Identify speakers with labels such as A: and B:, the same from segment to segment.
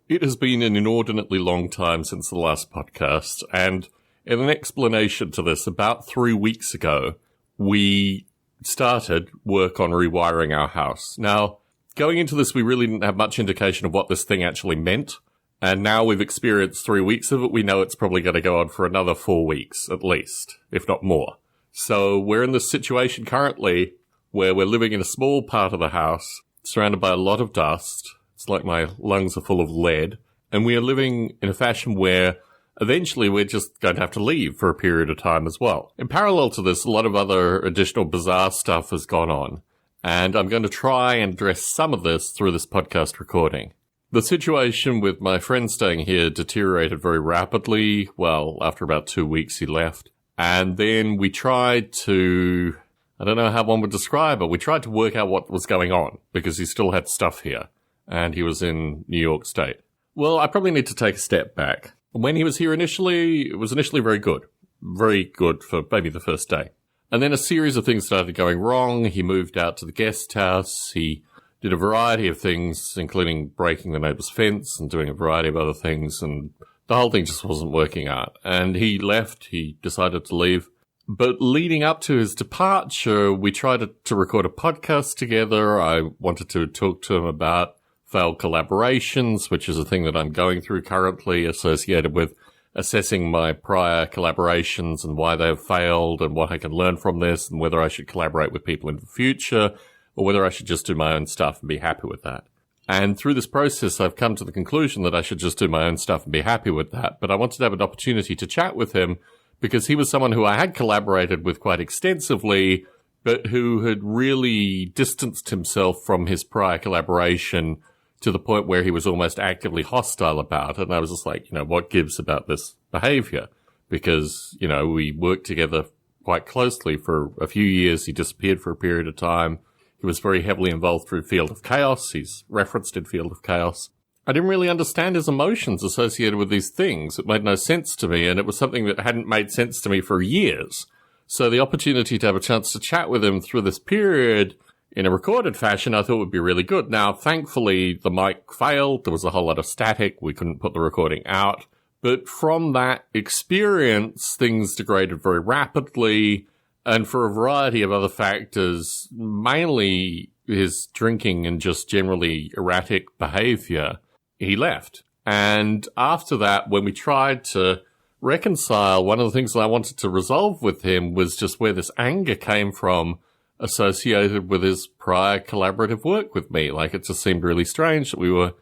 A: It has been an inordinately long time since the last podcast, and in an explanation to this, about 3 weeks ago, we started work on rewiring our house. Now, going into this, we really didn't have much indication of what this thing actually meant, and now we've experienced 3 weeks of it. We know it's probably going to go on for another 4 weeks, at least, if not more. So we're in this situation currently where we're living in a small part of the house, surrounded by a lot of dust. It's like my lungs are full of lead. And we are living in a fashion where eventually we're just going to have to leave for a period of time as well. In parallel to this, a lot of other additional bizarre stuff has gone on. And I'm going to try and address some of this through this podcast recording. The situation with my friend staying here deteriorated very rapidly. Well, after about 2 weeks, he left. And then we tried to, I don't know how one would describe it, we tried to work out what was going on because he still had stuff here. And he was in New York State. Well, I probably need to take a step back. When he was here initially, it was initially very good. Very good for maybe the first day. And then a series of things started going wrong. He moved out to the guest house. He did a variety of things, including breaking the neighbor's fence and doing a variety of other things. And the whole thing just wasn't working out. And he left. He decided to leave. But leading up to his departure, we tried to record a podcast together. I wanted to talk to him about failed collaborations, which is a thing that I'm going through currently associated with assessing my prior collaborations and why they have failed and what I can learn from this and whether I should collaborate with people in the future or whether I should just do my own stuff and be happy with that. And through this process, I've come to the conclusion that I should just do my own stuff and be happy with that. But I wanted to have an opportunity to chat with him because he was someone who I had collaborated with quite extensively, but who had really distanced himself from his prior collaboration to the point where he was almost actively hostile about it. And I was just like, what gives about this behavior? Because, we worked together quite closely for a few years. He disappeared for a period of time. He was very heavily involved through Field of Chaos. He's referenced in Field of Chaos. I didn't really understand his emotions associated with these things. It made no sense to me, and it was something that hadn't made sense to me for years. So the opportunity to have a chance to chat with him through this period in a recorded fashion, I thought would be really good. Now, thankfully, the mic failed. There was a whole lot of static. We couldn't put the recording out. But from that experience, things degraded very rapidly. And for a variety of other factors, mainly his drinking and just generally erratic behavior, he left. And after that, when we tried to reconcile, one of the things that I wanted to resolve with him was just where this anger came from associated with his prior collaborative work with me. Like, it just seemed really strange that we were,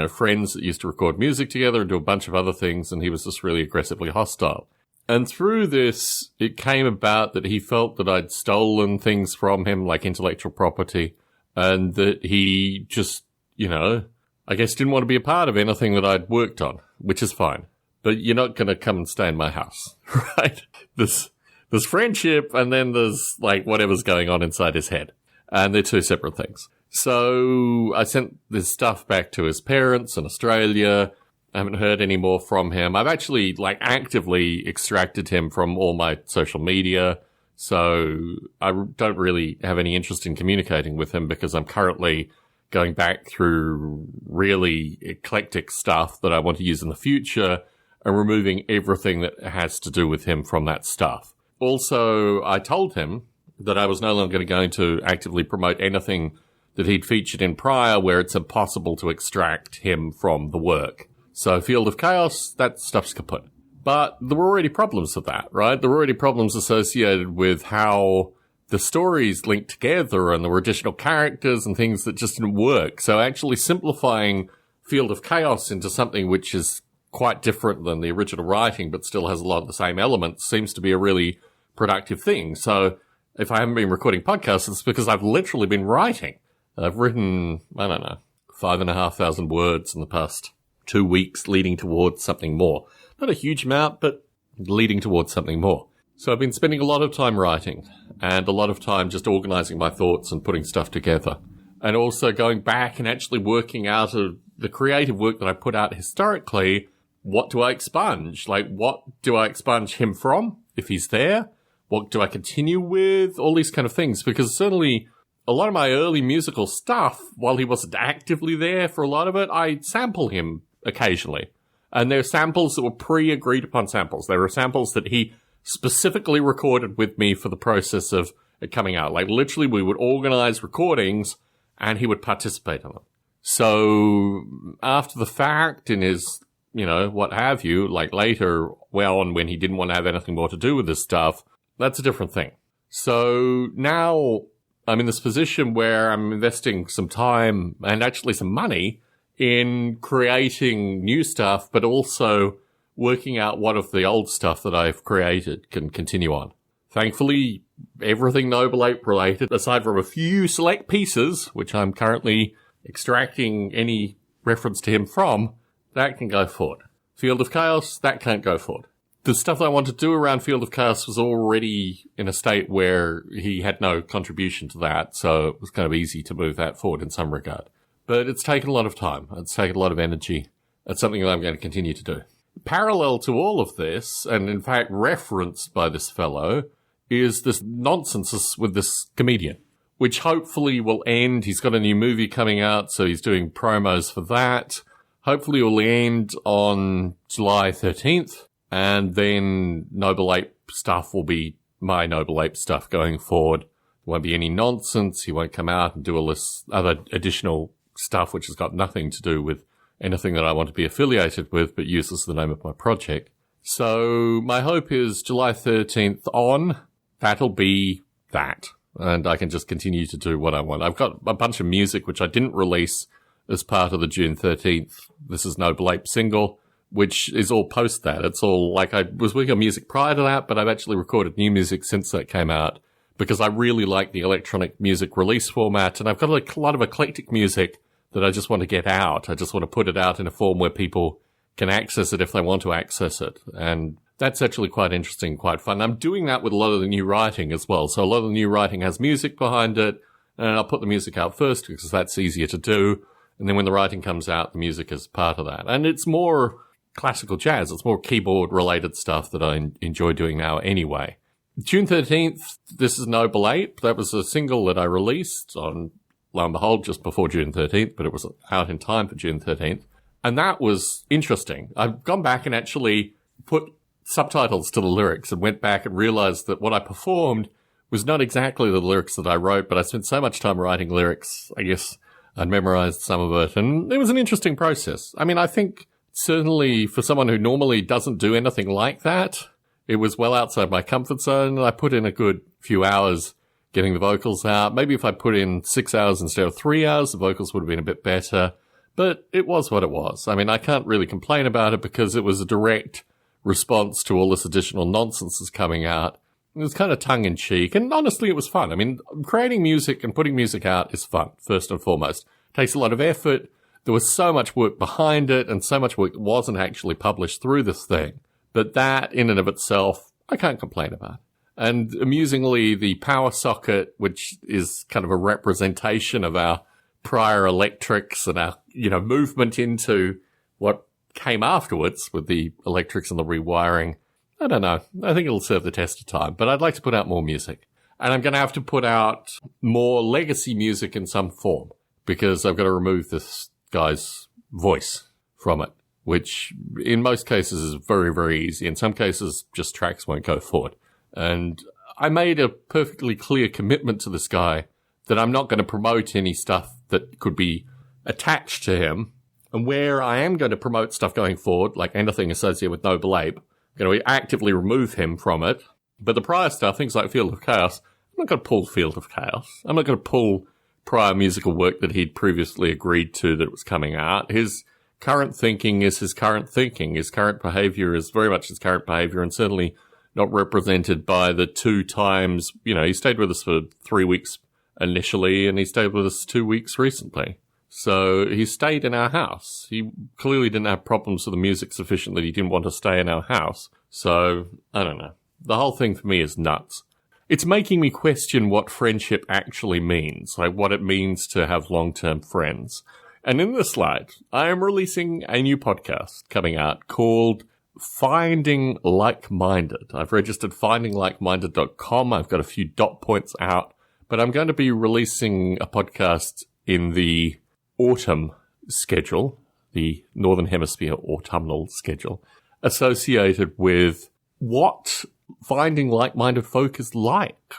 A: friends that used to record music together and do a bunch of other things, and he was just really aggressively hostile. And through this, it came about that he felt that I'd stolen things from him, like intellectual property, and that he just, I guess didn't want to be a part of anything that I'd worked on, which is fine. But you're not going to come and stay in my house, right? There's friendship, and then there's, whatever's going on inside his head. And they're two separate things. So I sent this stuff back to his parents in Australia. I haven't heard any more from him. I've actually, actively extracted him from all my social media. So I don't really have any interest in communicating with him because I'm currently going back through really eclectic stuff that I want to use in the future and removing everything that has to do with him from that stuff. Also, I told him that I was no longer going to actively promote anything that he'd featured in prior where it's impossible to extract him from the work. So Field of Chaos, that stuff's kaput. But there were already problems with that, right? There were already problems associated with how the stories linked together and there were additional characters and things that just didn't work. So actually simplifying Field of Chaos into something which is quite different than the original writing but still has a lot of the same elements seems to be a really productive thing. So if I haven't been recording podcasts, it's because I've literally been writing. I've written, 5,500 words in the past 2 weeks leading towards something more. Not a huge amount, but leading towards something more. So I've been spending a lot of time writing and a lot of time just organizing my thoughts and putting stuff together. And also going back and actually working out of the creative work that I put out historically, what do I expunge? What do I expunge him from if he's there? What do I continue with? All these kind of things. Because certainly a lot of my early musical stuff, while he wasn't actively there for a lot of it, I sample him occasionally. And they're samples that were pre-agreed upon samples. They were samples that he specifically recorded with me for the process of it coming out. Like, literally, we would organize recordings and he would participate in them. So after the fact, in his, what have you, like later, when he didn't want to have anything more to do with this stuff, that's a different thing. So now I'm in this position where I'm investing some time and actually some money in creating new stuff, but also working out what of the old stuff that I've created can continue on. Thankfully, everything Noble Ape related, aside from a few select pieces, which I'm currently extracting any reference to him from, that can go forward. Field of Chaos, that can't go forward. The stuff that I want to do around Field of Chaos was already in a state where he had no contribution to that, so it was kind of easy to move that forward in some regard. But it's taken a lot of time. It's taken a lot of energy. It's something that I'm going to continue to do. Parallel to all of this, and in fact referenced by this fellow, is this nonsense with this comedian, which hopefully will end. He's got a new movie coming out, so he's doing promos for that. Hopefully it will end on July 13th, and then Noble Ape stuff will be my Noble Ape stuff going forward. There won't be any nonsense. He won't come out and do all this other additional stuff which has got nothing to do with anything that I want to be affiliated with, but uses the name of my project. So my hope is July 13th on, that'll be that. And I can just continue to do what I want. I've got a bunch of music which I didn't release as part of the June 13th This Is Noble Ape single, which is all post that. It's all like I was working on music prior to that, but I've actually recorded new music since that came out because I really like the electronic music release format. And I've got a lot of eclectic music that I just want to get out. I just want to put it out in a form where people can access it if they want to access it. And that's actually quite interesting, quite fun. I'm doing that with a lot of the new writing as well. So a lot of the new writing has music behind it, and I'll put the music out first because that's easier to do. And then when the writing comes out, the music is part of that. And it's more classical jazz. It's more keyboard-related stuff that I enjoy doing now anyway. June 13th, This Is Noble Ape. That was a single that I released on, lo and behold, just before June 13th, but it was out in time for June 13th. And that was interesting. I've gone back and actually put subtitles to the lyrics and went back and realized that what I performed was not exactly the lyrics that I wrote, but I spent so much time writing lyrics, I guess I'd memorized some of it, and it was an interesting process. I mean, I think certainly for someone who normally doesn't do anything like that, it was well outside my comfort zone, and I put in a good few hours getting the vocals out. Maybe if I put in 6 hours instead of 3 hours, the vocals would have been a bit better, but it was what it was. I mean, I can't really complain about it because it was a direct response to all this additional nonsense that's coming out. It was kind of tongue-in-cheek, and honestly, it was fun. I mean, creating music and putting music out is fun, first and foremost. It takes a lot of effort. There was so much work behind it, and so much work that wasn't actually published through this thing. But that, in and of itself, I can't complain about. And amusingly, the power socket, which is kind of a representation of our prior electrics and our, movement into what came afterwards with the electrics and the rewiring, I don't know. I think it'll serve the test of time, but I'd like to put out more music. And I'm going to have to put out more legacy music in some form because I've got to remove this guy's voice from it, which in most cases is very, very easy. In some cases, just tracks won't go forward. And I made a perfectly clear commitment to this guy that I'm not going to promote any stuff that could be attached to him. And where I am going to promote stuff going forward, like anything associated with Noble Ape, I'm going to actively remove him from it. But the prior stuff, things like Field of Chaos, I'm not going to pull Field of Chaos. I'm not going to pull prior musical work that he'd previously agreed to that was coming out. His current thinking is his current thinking. His current behavior is very much his current behavior and certainly not represented by the 2 times, he stayed with us for 3 weeks initially and he stayed with us 2 weeks recently. So he stayed in our house. He clearly didn't have problems with the music sufficient that he didn't want to stay in our house. So, I don't know. The whole thing for me is nuts. It's making me question what friendship actually means, like what it means to have long-term friends. And in this light, I am releasing a new podcast coming out called Finding Like-Minded. I've registered findinglikeminded.com. I've got a few dot points out, but I'm going to be releasing a podcast in the autumn schedule. the Northern Hemisphere autumnal schedule, associated with what finding like-minded folk is like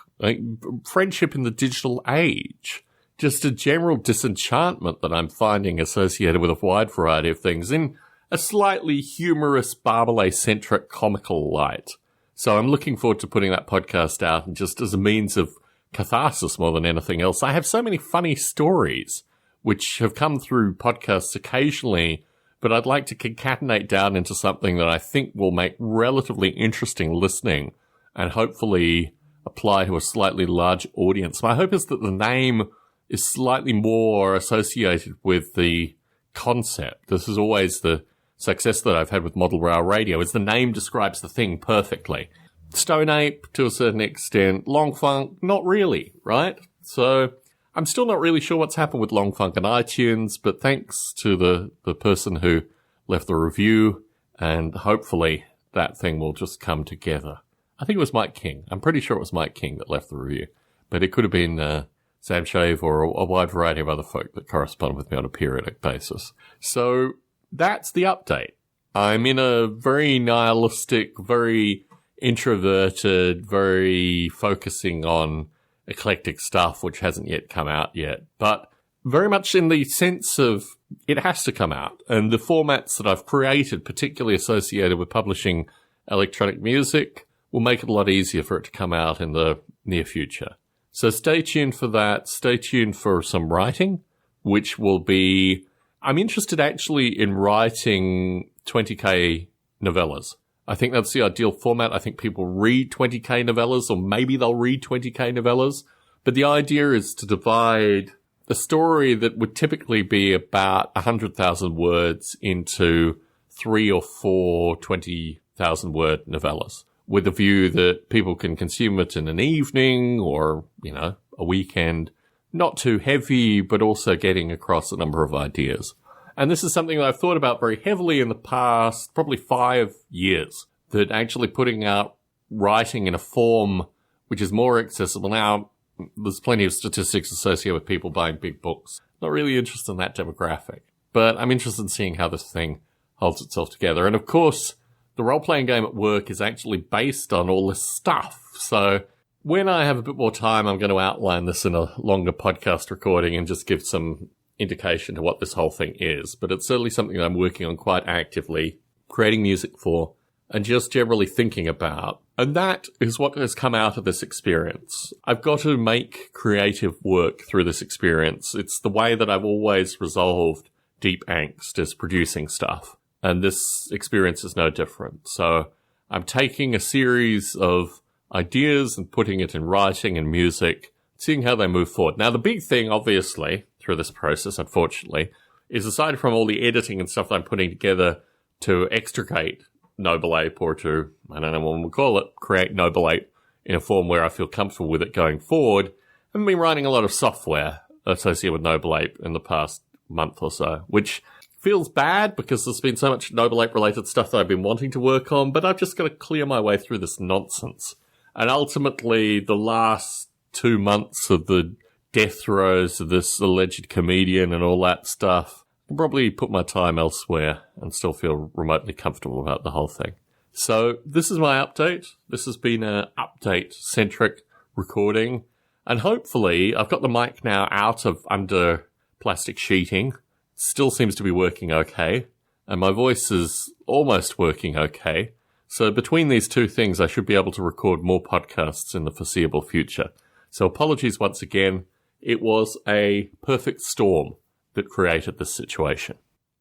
A: friendship in the digital age. Just a general disenchantment that I'm finding associated with a wide variety of things in a slightly humorous, Barbelé-centric comical light. So I'm looking forward to putting that podcast out, and just as a means of catharsis more than anything else. I have so many funny stories which have come through podcasts occasionally, but I'd like to concatenate down into something that I think will make relatively interesting listening and hopefully apply to a slightly large audience. My hope is that the name is slightly more associated with the concept. This is always the success that I've had with Model Rail Radio, is the name describes the thing perfectly. Stone Ape, to a certain extent. Long Funk, not really, right? So I'm still not really sure what's happened with Long Funk on iTunes, but thanks to the person who left the review, and hopefully that thing will just come together. I think it was Mike King. I'm pretty sure it was Mike King that left the review, but it could have been Sam Shave or a wide variety of other folk that correspond with me on a periodic basis. So that's the update. I'm in a very nihilistic, very introverted, very focusing on eclectic stuff, which hasn't yet come out yet, but very much in the sense of it has to come out. And the formats that I've created, particularly associated with publishing electronic music, will make it a lot easier for it to come out in the near future. So stay tuned for that. Stay tuned for some writing, which will be, I'm interested actually in writing 20K novellas. I think that's the ideal format. I think people read 20K novellas, or maybe they'll read 20K novellas. But the idea is to divide the story that would typically be about 100,000 words into 3 or 4 20,000 word novellas, with a view that people can consume it in an evening or, a weekend. Not too heavy, but also getting across a number of ideas. And this is something that I've thought about very heavily in the past, probably 5 years, that actually putting out writing in a form which is more accessible. Now, there's plenty of statistics associated with people buying big books. Not really interested in that demographic, but I'm interested in seeing how this thing holds itself together. And of course, the role-playing game at work is actually based on all this stuff. So when I have a bit more time, I'm going to outline this in a longer podcast recording and just give some indication to what this whole thing is. But it's certainly something that I'm working on quite actively, creating music for, and just generally thinking about. And that is what has come out of this experience. I've got to make creative work through this experience. It's the way that I've always resolved deep angst, is producing stuff. And this experience is no different. So I'm taking a series of ideas and putting it in writing and music, seeing how they move forward. Now, the big thing, obviously, through this process, unfortunately, is aside from all the editing and stuff that I'm putting together to extricate Noble Ape, or to, I don't know what we'll call it, create Noble Ape in a form where I feel comfortable with it going forward, I've been writing a lot of software associated with Noble Ape in the past month or so, which feels bad because there's been so much Noble Ape related stuff that I've been wanting to work on, but I've just got to clear my way through this nonsense. And ultimately, the last 2 months of the death throes of this alleged comedian and all that stuff, I'll probably put my time elsewhere and still feel remotely comfortable about the whole thing. So this is my update. This has been an update-centric recording. And hopefully, I've got the mic now out of under plastic sheeting. Still seems to be working okay. And my voice is almost working okay. So between these two things, I should be able to record more podcasts in the foreseeable future. So apologies once again. It was a perfect storm that created this situation.